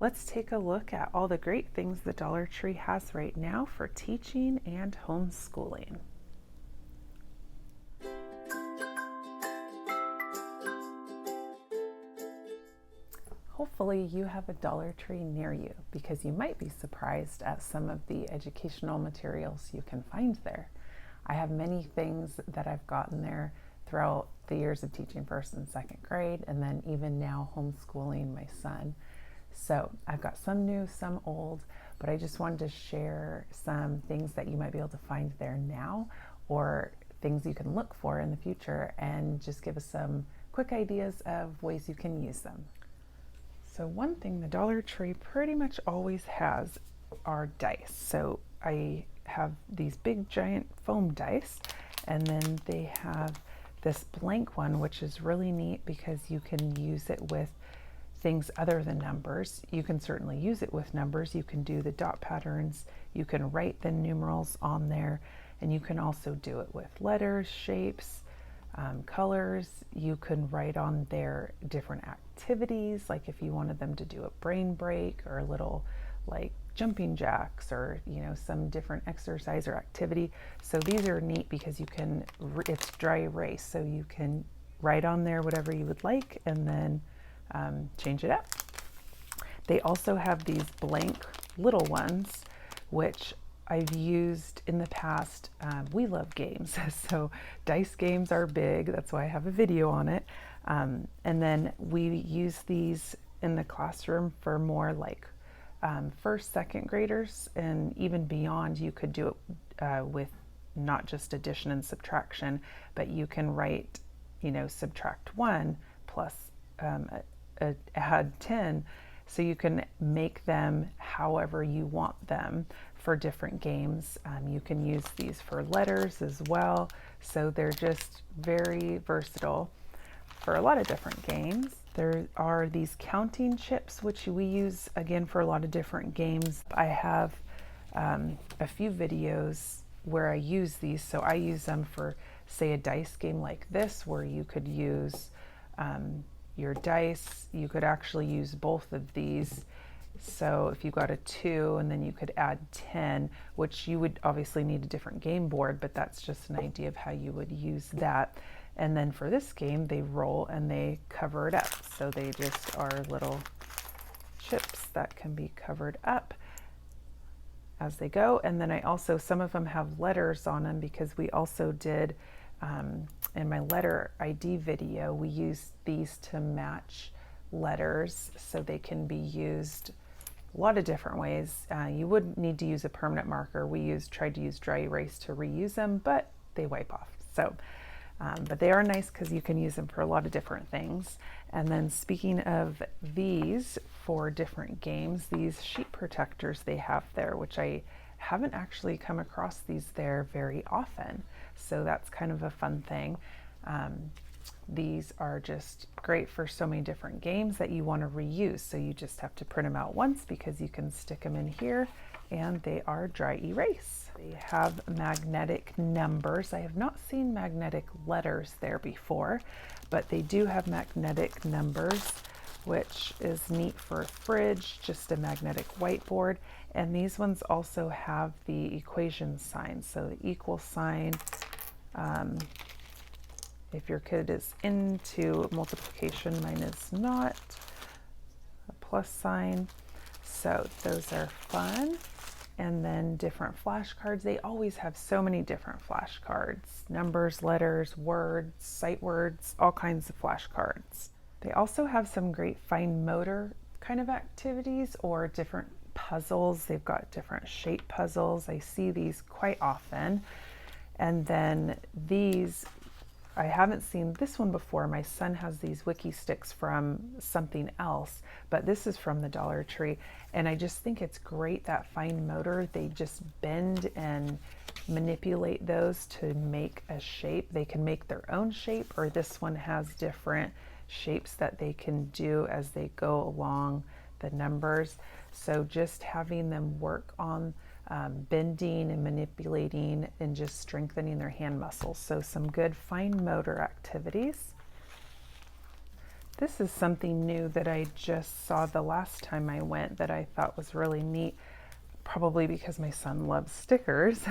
Let's take a look at all the great things the Dollar Tree has right now for teaching and homeschooling. Hopefully you have a Dollar Tree near you because you might be surprised at some of the educational materials you can find there. I have many things that I've gotten there throughout the years of teaching first and second grade, and then even now homeschooling my son. So I've got some new, some old, but I just wanted to share some things that you might be able to find there now, or things you can look for in the future, and just give us some quick ideas of ways you can use them. So one thing the Dollar Tree pretty much always has are dice. So I have these big giant foam dice, and then they have this blank one, which is really neat because you can use it with things other than numbers. You can certainly use it with numbers. You can do the dot patterns, you can write the numerals on there, and you can also do it with letters, shapes, colors. You can write on there different activities, like if you wanted them to do a brain break or a little like jumping jacks, or some different exercise or activity. So these are neat because you can, it's dry erase, so you can write on there whatever you would like and then change it up. They also have these blank little ones, which I've used in the past. We love games, so dice games are big. That's why I have a video on it. And then we use these in the classroom for more like first, second graders, and even beyond. You could do it with not just addition and subtraction, but you can write, subtract 1 plus add 10. So you can make them however you want them for different games. You can use these for letters as well. So they're just very versatile for a lot of different games. There are these counting chips, which we use again for a lot of different games. I have a few videos where I use these. So I use them for, say, a dice game like this, where you could use your dice. You could actually use both of these. So if you got a 2 and then you could add 10, which you would obviously need a different game board, but that's just an idea of how you would use that. And then for this game, they roll and they cover it up. So they just are little chips that can be covered up as they go. And then I also, some of them have letters on them because we also did, in my letter ID video, we used these to match letters so they can be used a lot of different ways. You would need to use a permanent marker. We tried to use dry erase to reuse them, but they wipe off. So, but they are nice because you can use them for a lot of different things. And then speaking of these for different games, these sheet protectors they have there, which I haven't actually come across these there very often. So that's kind of a fun thing. These are just great for so many different games that you want to reuse. So you just have to print them out once because you can stick them in here, and they are dry erase. They have magnetic numbers. I have not seen magnetic letters there before, but they do have magnetic numbers, which is neat for a fridge, just a magnetic whiteboard. And these ones also have the equation sign, so the equal sign. If your kid is into multiplication, mine is not, a plus sign. So those are fun. And then different flashcards. They always have so many different flashcards, numbers, letters, words, sight words, all kinds of flashcards. They also have some great fine motor kind of activities or different puzzles. They've got different shape puzzles. I see these quite often. And then these, I haven't seen this one before. My son has these Wiki Sticks from something else, but this is from the Dollar Tree. And I just think it's great, that fine motor. They just bend and manipulate those to make a shape. They can make their own shape, or this one has different shapes that they can do as they go along the numbers. So just having them work on bending and manipulating and just strengthening their hand muscles. So some good fine motor activities. This is something new that I just saw the last time I went that I thought was really neat, probably because my son loves stickers,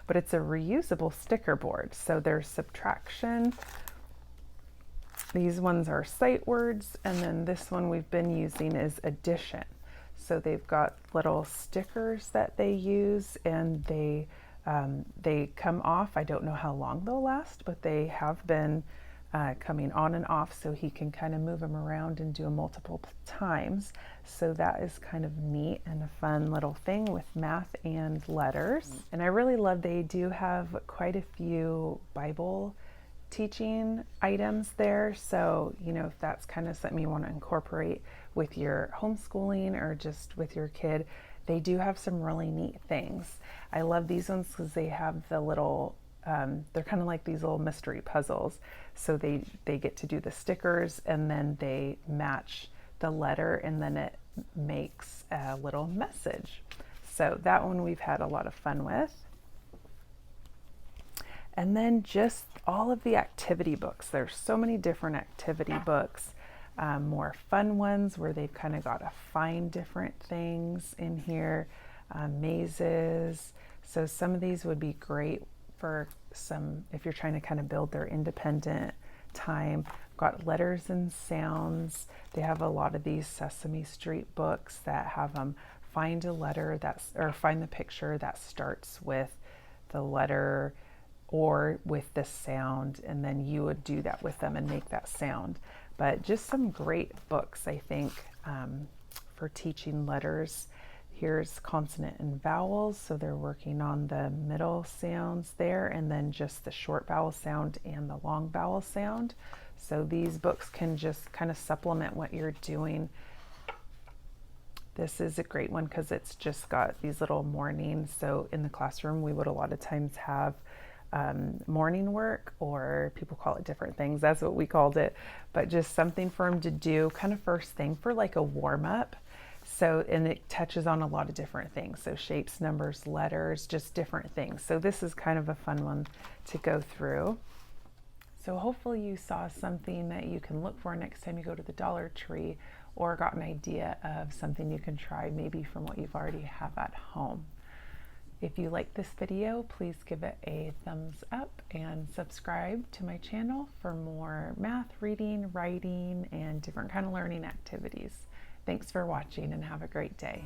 but it's a reusable sticker board. So there's subtraction. These ones are sight words, and then this one we've been using is addition. So they've got little stickers that they use, and they come off. I don't know how long they'll last, but they have been coming on and off, so he can kind of move them around and do them multiple times. So that is kind of neat and a fun little thing with math and letters. And I really love they do have quite a few Bible teaching items there. So, you know, if that's kind of something you want to incorporate with your homeschooling or just with your kid, they do have some really neat things. I love these ones because they have the little they're kind of like these little mystery puzzles. So they get to do the stickers, and then they match the letter, and then it makes a little message. So that one we've had a lot of fun with. And then just all of the activity books. There's so many different activity books, more fun ones where they've kind of got to find different things in here, mazes. So some of these would be great for some, if you're trying to kind of build their independent time. Got letters and sounds. They have a lot of these Sesame Street books that have them find a letter or find the picture that starts with the letter or with the sound, and then you would do that with them and make that sound. But just some great books, I think, for teaching letters. Here's consonant and vowels, so they're working on the middle sounds there, and then just the short vowel sound and the long vowel sound. So these books can just kind of supplement what you're doing. This is a great one because it's just got these little mornings. So in the classroom, we would a lot of times have morning work, or people call it different things. That's what we called it, but just something for them to do kind of first thing for like a warm up. So, and it touches on a lot of different things. So shapes, numbers, letters, just different things. So this is kind of a fun one to go through. So hopefully you saw something that you can look for next time you go to the Dollar Tree, or got an idea of something you can try maybe from what you've already have at home. If you like this video, please give it a thumbs up and subscribe to my channel for more math, reading, writing, and different kind of learning activities. Thanks for watching and have a great day.